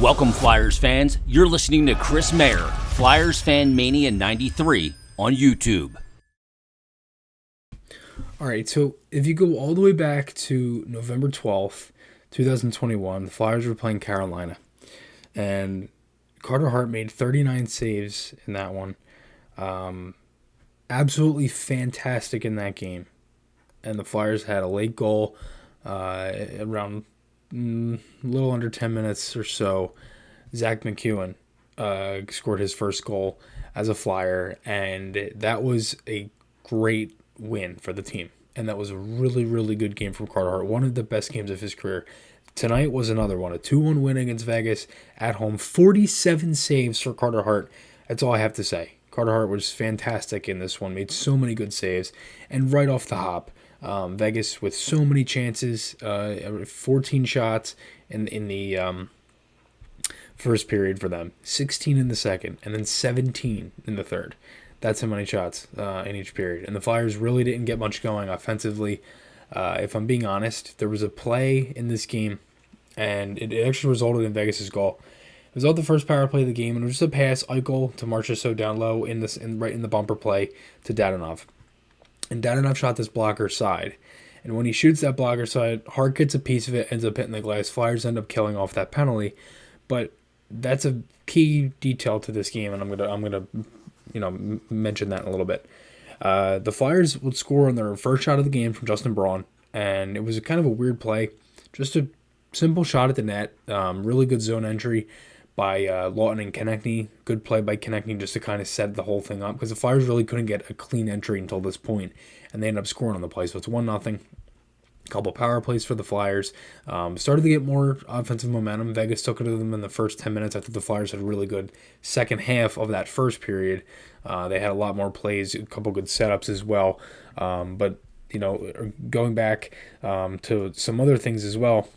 Welcome, Flyers fans. You're listening to Chris Mayer, Flyers Fan Mania 93 on YouTube. All right, so if you go all the way back to November 12th, 2021, the Flyers were playing Carolina. And Carter Hart made 39 saves in that one. Absolutely fantastic in that game. And the Flyers had a late goal around a little under 10 minutes or so. Zach McEwen scored his first goal as a Flyer, and that was a great win for the team. And that was a really, really good game from Carter Hart. One of the best games of his career. Tonight was another one. A 2-1 win against Vegas at home. 47 saves for Carter Hart. That's all I have to say. Carter Hart was fantastic in this one. Made so many good saves. And right off the hop, Vegas with so many chances. 14 shots in the first period for them. 16 in the second. And then 17 in the third. That's how many shots in each period. And the Flyers really didn't get much going offensively. If I'm being honest, there was a play in this game, and it actually resulted in Vegas' goal. It was all the first power play of the game, and it was just a pass, Eichel to Marchessault down low right in the bumper play to Dadonov. And Dadonov shot this blocker side. And when he shoots that blocker side, Hart gets a piece of it, ends up hitting the glass. Flyers end up killing off that penalty. But that's a key detail to this game, and I'm gonna mention that in a little bit. The Flyers would score on their first shot of the game from Justin Braun, and it was kind of a weird play. Just a simple shot at the net. Really good zone entry by Lawton and Konechny. Good play by Konechny just to kind of set the whole thing up, because the Flyers really couldn't get a clean entry until this point, and they ended up scoring on the play. So it's 1-0. Couple power plays for the Flyers. Started to get more offensive momentum. Vegas took it to them in the first 10 minutes. I thought the Flyers had a really good second half of that first period. They had a lot more plays, a couple good setups as well. But going back to some other things as well,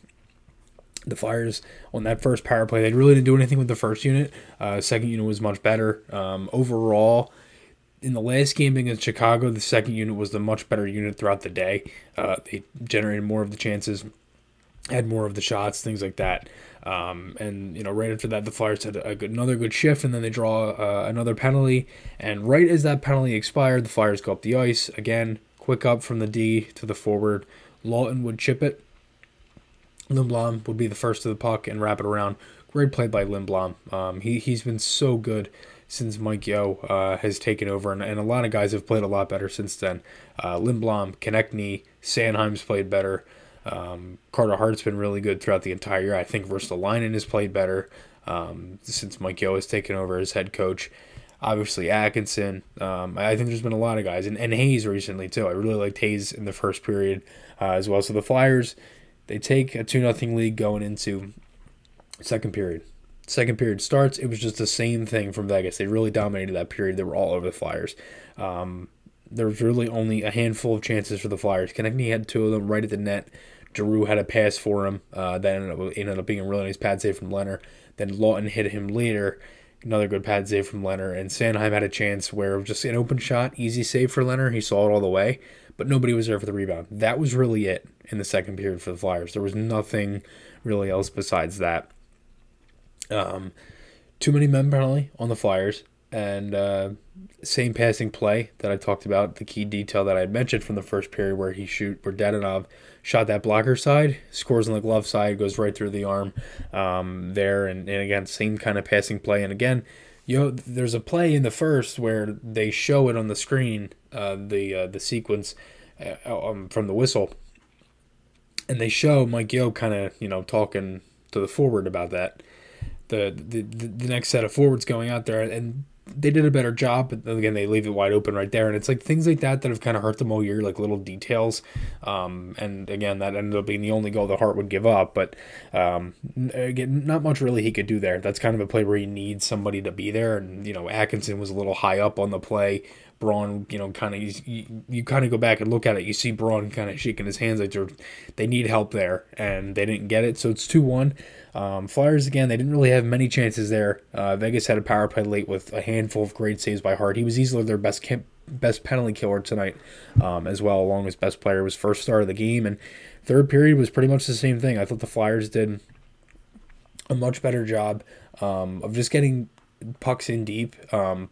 the Flyers on that first power play, they really didn't do anything with the first unit. Second unit was much better. Overall, in the last game against Chicago, the second unit was the much better unit throughout the day. They generated more of the chances, had more of the shots, things like that. And right after that, the Flyers had another good shift, and then they draw another penalty. And right as that penalty expired, the Flyers go up the ice. Again, quick up from the D to the forward. Lawton would chip it. Lindblom would be the first to the puck and wrap it around. Great play by Lindblom. He's been so good since Mike Yeo has taken over, and a lot of guys have played a lot better since then. Lindblom, Konechny, Sanheim's played better. Carter Hart's been really good throughout the entire year. I think Ristolainen has played better since Mike Yeo has taken over as head coach. Obviously, Atkinson. I think there's been a lot of guys, and Hayes recently too. I really liked Hayes in the first period as well. So the Flyers, they take a 2-0 lead going into second period. Second period starts, it was just the same thing from Vegas. They really dominated that period. They were all over the Flyers. There was really only a handful of chances for the Flyers. Konechny had two of them right at the net. Giroux had a pass for him. That ended up being a really nice pad save from Leonard. Then Lawton hit him later. Another good pad save from Leonard. And Sanheim had a chance where just an open shot, easy save for Leonard. He saw it all the way, but nobody was there for the rebound. That was really it in the second period for the Flyers. There was nothing really else besides that. Too many men penalty on the Flyers, and same passing play that I talked about, the key detail that I had mentioned from the first period where Dadonov shot that blocker side, scores on the glove side, goes right through the arm there, and again, same kind of passing play. And again, there's a play in the first where they show it on the screen, the sequence from the whistle, and they show Mike Yeo kind of talking to the forward about that. The next set of forwards going out there, and they did a better job, but again, they leave it wide open right there, and it's like things like that have kind of hurt them all year, like little details, and again, that ended up being the only goal that Hart would give up, but again, not much really he could do there. That's kind of a play where you need somebody to be there, and Atkinson was a little high up on the play. Braun, kind of you kind of go back and look at it, you see Braun kind of shaking his hands like they need help there, and they didn't get it, so it's 2-1. Flyers, again, they didn't really have many chances there. Vegas had a power play late with a handful of great saves by Hart. He was easily their best penalty killer tonight as well, along with best player. It was first star of the game, and third period was pretty much the same thing. I thought the Flyers did a much better job of just getting pucks in deep,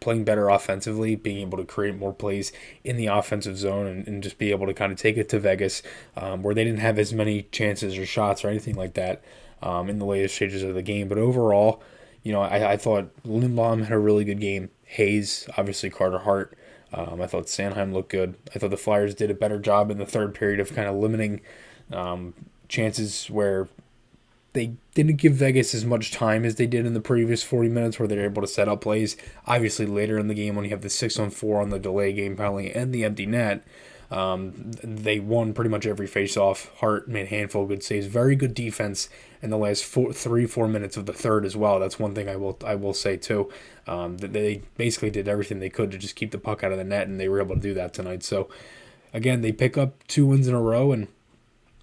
playing better offensively, being able to create more plays in the offensive zone, and just be able to kind of take it to Vegas, where they didn't have as many chances or shots or anything like that in the latest stages of the game. But overall, I thought Lindblom had a really good game. Hayes, obviously Carter Hart. I thought Sanheim looked good. I thought the Flyers did a better job in the third period of kind of limiting chances where they didn't give Vegas as much time as they did in the previous 40 minutes where they were able to set up plays. Obviously, later in the game when you have the 6-on-4 on the delay game penalty and the empty net, they won pretty much every face-off. Hart made a handful of good saves. Very good defense in the last 4 minutes of the third as well. That's one thing I will say too. That they basically did everything they could to just keep the puck out of the net, and they were able to do that tonight. So, again, they pick up 2 wins in a row, and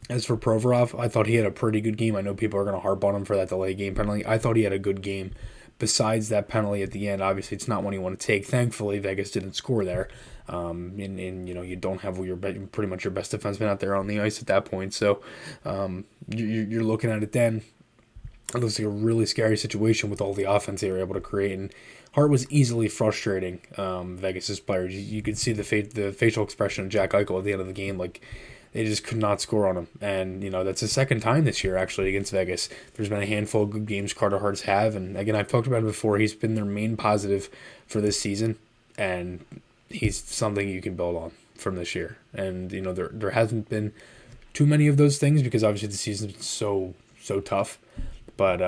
as for Provorov, I thought he had a pretty good game. I know people are going to harp on him for that delay game penalty. I thought he had a good game. Besides that penalty at the end, obviously it's not one you want to take. Thankfully, Vegas didn't score there. And you don't have pretty much your best defenseman out there on the ice at that point. So you're looking at it then. It looks like a really scary situation with all the offense they were able to create. And Hart was easily frustrating Vegas's players. You could see the facial expression of Jack Eichel at the end of the game, like they just could not score on him. And, that's the second time this year, actually, against Vegas. There's been a handful of good games Carter Hart's have. And, again, I've talked about him before. He's been their main positive for this season. And he's something you can build on from this year. And, there hasn't been too many of those things because, obviously, the season's so tough. But,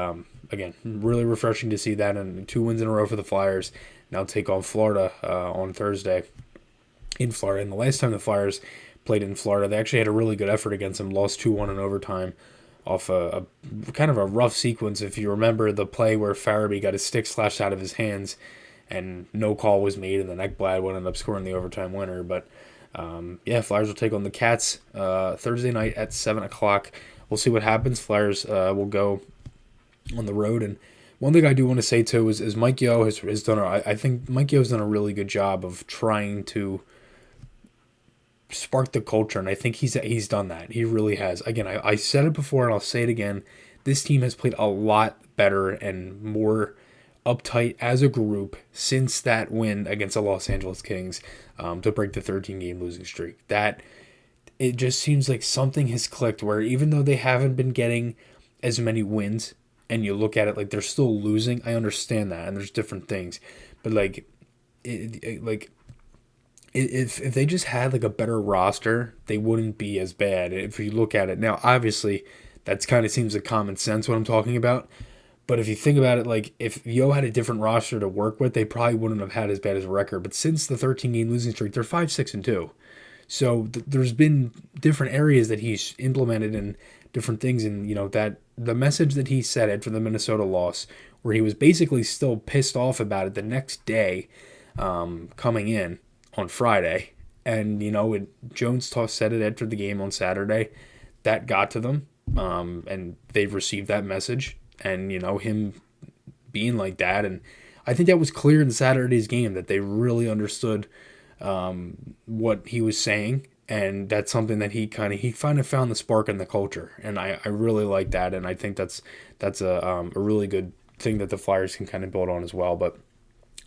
again, really refreshing to see that. And 2 wins in a row for the Flyers. Now take on Florida on Thursday in Florida. And the last time the Flyers played in Florida, they actually had a really good effort against them, lost 2-1 in overtime off a kind of a rough sequence. If you remember the play where Farabee got his stick slashed out of his hands and no call was made, and then Ekblad would end up scoring the overtime winner. But Flyers will take on the Cats Thursday night at 7 o'clock. We'll see what happens. Flyers will go on the road. And one thing I do want to say too is Mike Yeo has done. I think Mike Yeo has done a really good job of trying to spark the culture, and I think he's done that. He really has. Again, I said it before, and I'll say it again. This team has played a lot better and more uptight as a group since that win against the Los Angeles Kings to break the 13-game losing streak. That it just seems like something has clicked where even though they haven't been getting as many wins, and you look at it like they're still losing, I understand that, and there's different things, but if they just had like a better roster, they wouldn't be as bad. If you look at it now, obviously, that's kind of seems like common sense what I'm talking about. But if you think about it, like if Yo had a different roster to work with, they probably wouldn't have had as bad as a record. But since the 13-game losing streak, they're 5-6-2. So there's been different areas that he's implemented and different things, and that the message that he said after the Minnesota loss, where he was basically still pissed off about it the next day, coming in on Friday, and Jones said it after the game on Saturday, that got to them, and they've received that message, and him being like that, and I think that was clear in Saturday's game that they really understood what he was saying, and that's something that he kind of found the spark in the culture, and I really like that, and I think that's a really good thing that the Flyers can kind of build on as well. But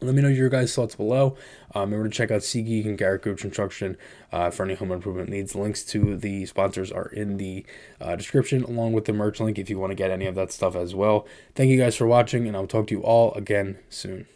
let me know your guys' thoughts below. Remember to check out SeatGeek and Garrett Group Construction for any home improvement needs. Links to the sponsors are in the description, along with the merch link if you want to get any of that stuff as well. Thank you guys for watching, and I'll talk to you all again soon.